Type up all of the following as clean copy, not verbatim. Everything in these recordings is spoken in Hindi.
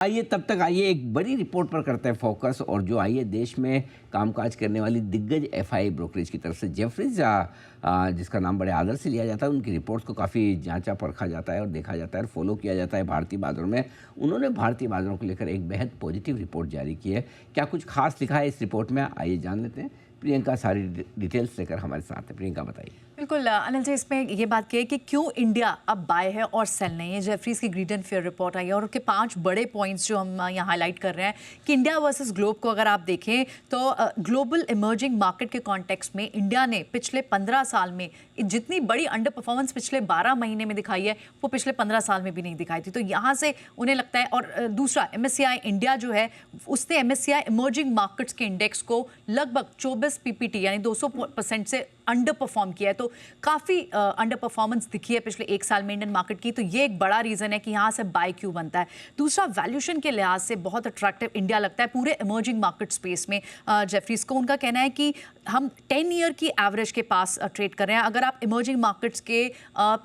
आइए तब तक आइए एक बड़ी रिपोर्ट पर करते हैं फोकस। और जो आइए देश में कामकाज करने वाली दिग्गज एफआई ब्रोकरेज की तरफ से जेफरीज जिसका नाम बड़े आदर से लिया जाता है, उनकी रिपोर्ट्स को काफ़ी जांचा परखा जाता है और देखा जाता है और फॉलो किया जाता है भारतीय बाजारों में। उन्होंने भारतीय बाजारों को लेकर एक बेहद पॉजिटिव रिपोर्ट जारी की है। क्या कुछ खास लिखा है इस रिपोर्ट में, आइए जान लेते हैं। प्रियंका सारी डिटेल्स लेकर हमारे साथ है। प्रियंका बताइए। बिल्कुल अनिल जी, इसमें ये बात की है कि क्यों इंडिया अब बाय है और सेल नहीं है। जेफरीज की ग्रीड एंड फेयर रिपोर्ट आई है और उसके 5 बड़े पॉइंट्स जो हम यहाँ हाईलाइट कर रहे हैं कि इंडिया वर्सेस ग्लोब को अगर आप देखें तो ग्लोबल इमर्जिंग मार्केट के कॉन्टेक्स्ट में इंडिया ने पिछले 15 साल में जितनी बड़ी अंडर परफॉर्मेंस पिछले 12 महीने में दिखाई है वो पिछले 15 साल में भी नहीं दिखाई थी। तो यहाँ से उन्हें लगता है। और दूसरा, MSCI इंडिया जो है उसने MSCI इमर्जिंग मार्केट्स के इंडेक्स को लगभग 24 PPT यानी 200% से अंडर परफॉर्म किया है। तो काफ़ी अंडर परफॉर्मेंस दिखी है पिछले 1 साल में इंडियन मार्केट की। तो ये एक बड़ा रीज़न है कि यहाँ से बाय क्यों बनता है। दूसरा, वैल्यूएशन के लिहाज से बहुत अट्रैक्टिव इंडिया लगता है पूरे इमर्जिंग मार्केट स्पेस में। जेफरीज को उनका कहना है कि हम 10 ईयर की एवरेज के पास ट्रेड कर रहे हैं। अगर आप इमर्जिंग मार्केट्स के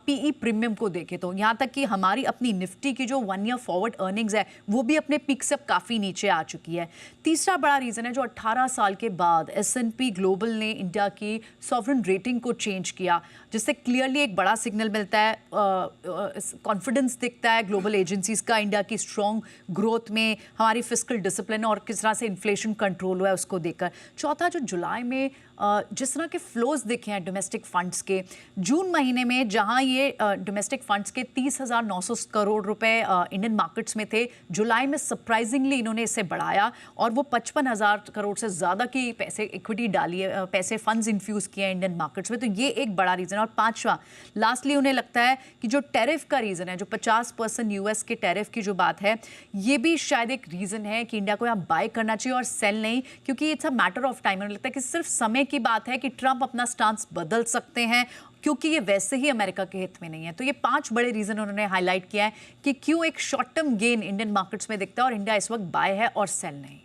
PE प्रीमियम को देखें तो यहाँ तक कि हमारी अपनी निफ्टी की जो 1 ईयर फॉरवर्ड अर्निंग्स है वो भी अपने पीक से काफ़ी नीचे आ चुकी है। तीसरा बड़ा रीज़न है जो 18 साल के बाद S&P ग्लोबल ने इंडिया की सॉवरेन रेटिंग को चेंज किया, जिससे क्लियरली एक बड़ा सिग्नल मिलता है, कॉन्फिडेंस दिखता है ग्लोबल एजेंसीज का इंडिया की स्ट्रॉन्ग ग्रोथ में, हमारी फिस्कल डिसिप्लिन और किस तरह से इन्फ्लेशन कंट्रोल हुआ है उसको देखकर। चौथा, जो जुलाई में जिस तरह के फ्लोज दिखे हैं डोमेस्टिक फंड्स के, जून महीने में जहां ये डोमेस्टिक फंड्स के 30,900 करोड़ रुपए इंडियन मार्केट्स में थे, जुलाई में सरप्राइजिंगली इन्होंने इसे बढ़ाया और वो 55,000 करोड़ से ज़्यादा की पैसे इक्विटी डाली है, पैसे फंड्स इन्फ्यूज़ किए हैं इंडियन मार्केट्स में। तो ये एक बड़ा रीज़न है। और पांचवा, लास्टली उन्हें लगता है कि जो टैरिफ का रीज़न है, जो 50% US के टैरिफ की जो बात है, ये भी शायद एक रीज़न है कि इंडिया को यहाँ बाय करना चाहिए और सेल नहीं, क्योंकि it's a matter of time. उन्हें लगता है कि सिर्फ समय की बात है कि ट्रंप अपना स्टांस बदल सकते हैं, क्योंकि ये वैसे ही अमेरिका के हित में नहीं है। तो ये 5 बड़े रीजन उन्होंने हाईलाइट किया है कि क्यों एक short term gain Indian markets में दिखता है और इंडिया इस वक्त बाय है और सेल नहीं।